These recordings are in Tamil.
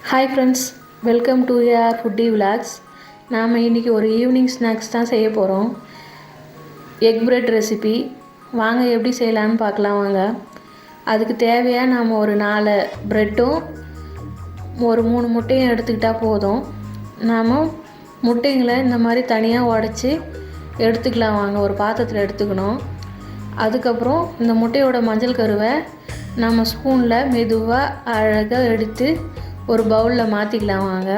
Hi friends, welcome to AR foodie vlogs. நாம் இன்றைக்கி ஒரு ஈவினிங் ஸ்நாக்ஸ் தான் செய்ய போகிறோம். Egg bread recipe. வாங்க எப்படி செய்யலான்னு பார்க்கலாம் வாங்க. அதுக்கு தேவையாக நாம் ஒரு 4 ப்ரெட்டும் ஒரு 3 முட்டையும் எடுத்துக்கிட்டால் போதும். நாம் முட்டைங்களை இந்த மாதிரி தனியாக உடச்சி எடுத்துக்கலாம் வாங்க. ஒரு பாத்திரத்தில் எடுத்துக்கணும். அதுக்கப்புறம் இந்த முட்டையோட மஞ்சள் கருவை நம்ம ஸ்பூனில் மெதுவாக அழகாக எடுத்து ஒரு பவுலில் மாற்றிக்கலாம் வாங்க.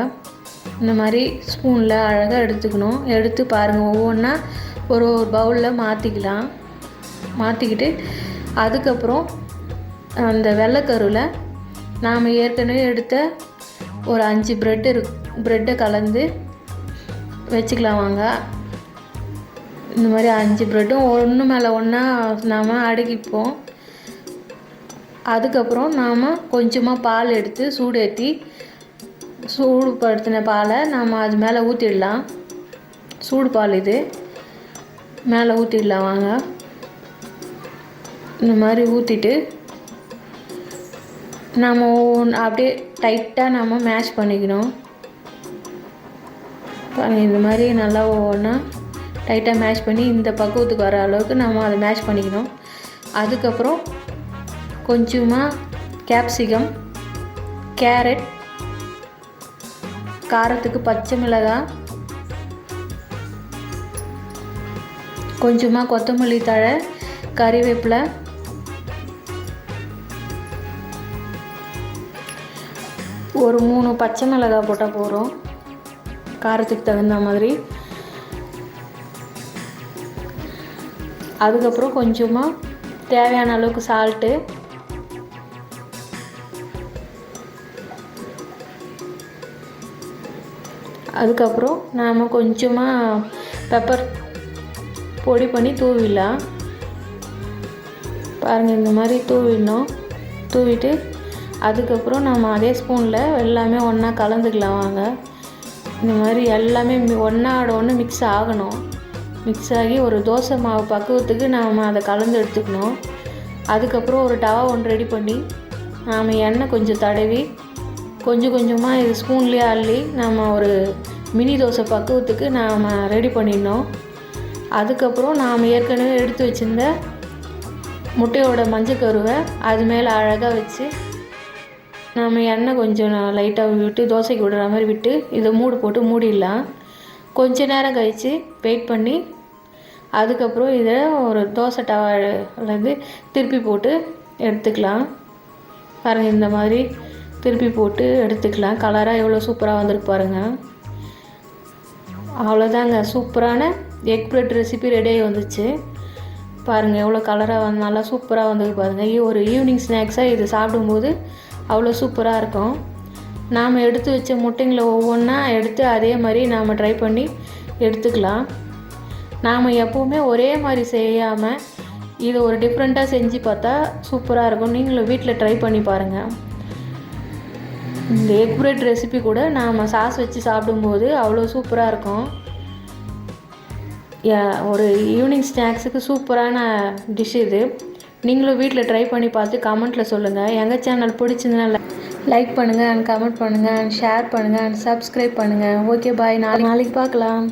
இந்த மாதிரி ஸ்பூனில் அழகாக எடுத்துக்கணும். எடுத்து பாருங்கள், ஒவ்வொன்றா ஒரு பவுலில் மாற்றிக்கிட்டு அதுக்கப்புறம் அந்த வெள்ளைக்கருவில் நாம் ஏற்கனவே எடுத்த ஒரு 5 ப்ரெட்டை கலந்து வச்சுக்கலாம் வாங்க. இந்த மாதிரி 5 ப்ரெட்டும் ஒன்று மேலே ஒன்றா நாம் அடுக்கிப்போம். அதுக்கப்புறம் நாம் கொஞ்சமாக பால் எடுத்து சூடுபடுத்தின பாலை நாம் அது மேலே ஊற்றிடலாம். சூடு பால் இது மேலே ஊற்றிடலாம் வாங்க. இந்த மாதிரி ஊற்றிட்டு நாம் அப்படியே டைட்டாக நாம் மேஷ் பண்ணிக்கணும். இந்த மாதிரி நல்லா ஒவ்வொன்றா டைட்டாக மேஷ் பண்ணி இந்த பக்குவத்துக்கு வர அளவுக்கு நம்ம அதை மேஷ் பண்ணிக்கணும். அதுக்கப்புறம் கொஞ்சமாக கேப்சிகம், கேரட், காரத்துக்கு பச்சை மிளகாய், கொஞ்சமாக கொத்தமல்லி தழை, கறிவேப்பிலை, ஒரு 3 பச்சை மிளகாய் போட்டால் போகிறோம் காரத்துக்கு தகுந்த மாதிரி. அதுக்கப்புறம் கொஞ்சமாக தேவையான அளவுக்கு சால்ட்டு, அதுக்கப்புறம் நாம் கொஞ்சமாக பெப்பர் பொடி பண்ணி தூவிடலாம். பாருங்கள், இந்த மாதிரி தூவிட்டு அதுக்கப்புறம் நம்ம அதே ஸ்பூனில் எல்லாமே ஒன்றா கலந்துக்கலாம் வாங்க. இந்த மாதிரி எல்லாமே ஒன்றோட ஒன்று மிக்ஸ் ஆகணும். மிக்ஸ் ஆகி ஒரு தோசை மாவு பக்குவத்துக்கு நாம் அதை கலந்து எடுத்துக்கணும். அதுக்கப்புறம் ஒரு டவா ஒன்று ரெடி பண்ணி நாம் எண்ணெய் கொஞ்சம் தடவி கொஞ்சம் கொஞ்சமாக இது ஸ்பூன்லேயே அள்ளி நாம் ஒரு மினி தோசை பக்குவத்துக்கு நாம் ரெடி பண்ணிடணும். அதுக்கப்புறம் நாம் ஏற்கனவே எடுத்து வச்சுருந்த முட்டையோட மஞ்சள் கருவை அது மேலே அழகாக வச்சு நாம் எண்ணெய் கொஞ்சம் லைட்டாக விட்டு தோசைக்கு விடுற மாதிரி விட்டு இதை போட்டு மூடிடலாம். கொஞ்ச நேரம் கழித்து வெயிட் பண்ணி அதுக்கப்புறம் இதை ஒரு தோசை டவாலேருந்து திருப்பி போட்டு எடுத்துக்கலாம். பாருங்கள், இந்த மாதிரி திருப்பி போட்டு எடுத்துக்கலாம். கலராக எவ்வளோ சூப்பராக வந்திருக்கு பாருங்கள். அவ்வளோதாங்க, சூப்பரான எக் பிரெட் ரெசிபி ரெடியாகி வந்துச்சு. பாருங்கள் எவ்வளோ கலராக நல்லா சூப்பராக வந்திருக்கு பாருங்கள். ஒரு ஈவினிங் ஸ்நாக்ஸாக இது சாப்பிடும்போது அவ்வளோ சூப்பராக இருக்கும். நாம் எடுத்து வச்ச முட்டைங்களை ஒவ்வொன்றா எடுத்து அதே மாதிரி நாம் ட்ரை பண்ணி எடுத்துக்கலாம். நாம் எப்போவுமே ஒரே மாதிரி செய்யாமல் இதை ஒரு டிஃப்ரெண்ட்டாக செஞ்சு பார்த்தா சூப்பராக இருக்கும். நீங்களும் வீட்டில் ட்ரை பண்ணி பாருங்கள். இந்த எக் பிரெட் ரெசிபி கூட நாம் சாஸ் வச்சு சாப்பிடும்போது அவ்வளோ சூப்பராக இருக்கும். ஒரு ஈவினிங் ஸ்நாக்ஸுக்கு சூப்பரான டிஷ் இது. நீங்களும் வீட்டில் ட்ரை பண்ணி பார்த்து கமெண்ட்டில் சொல்லுங்கள். எங்கள் சேனல் பிடிச்சிருந்தனா லைக் பண்ணுங்கள், அண்ட் கமெண்ட் பண்ணுங்கள், அண்ட் ஷேர் பண்ணுங்கள், அண்ட் சப்ஸ்கிரைப் பண்ணுங்கள். ஓகே, பாய். நாளைக்கு பார்க்கலாம்.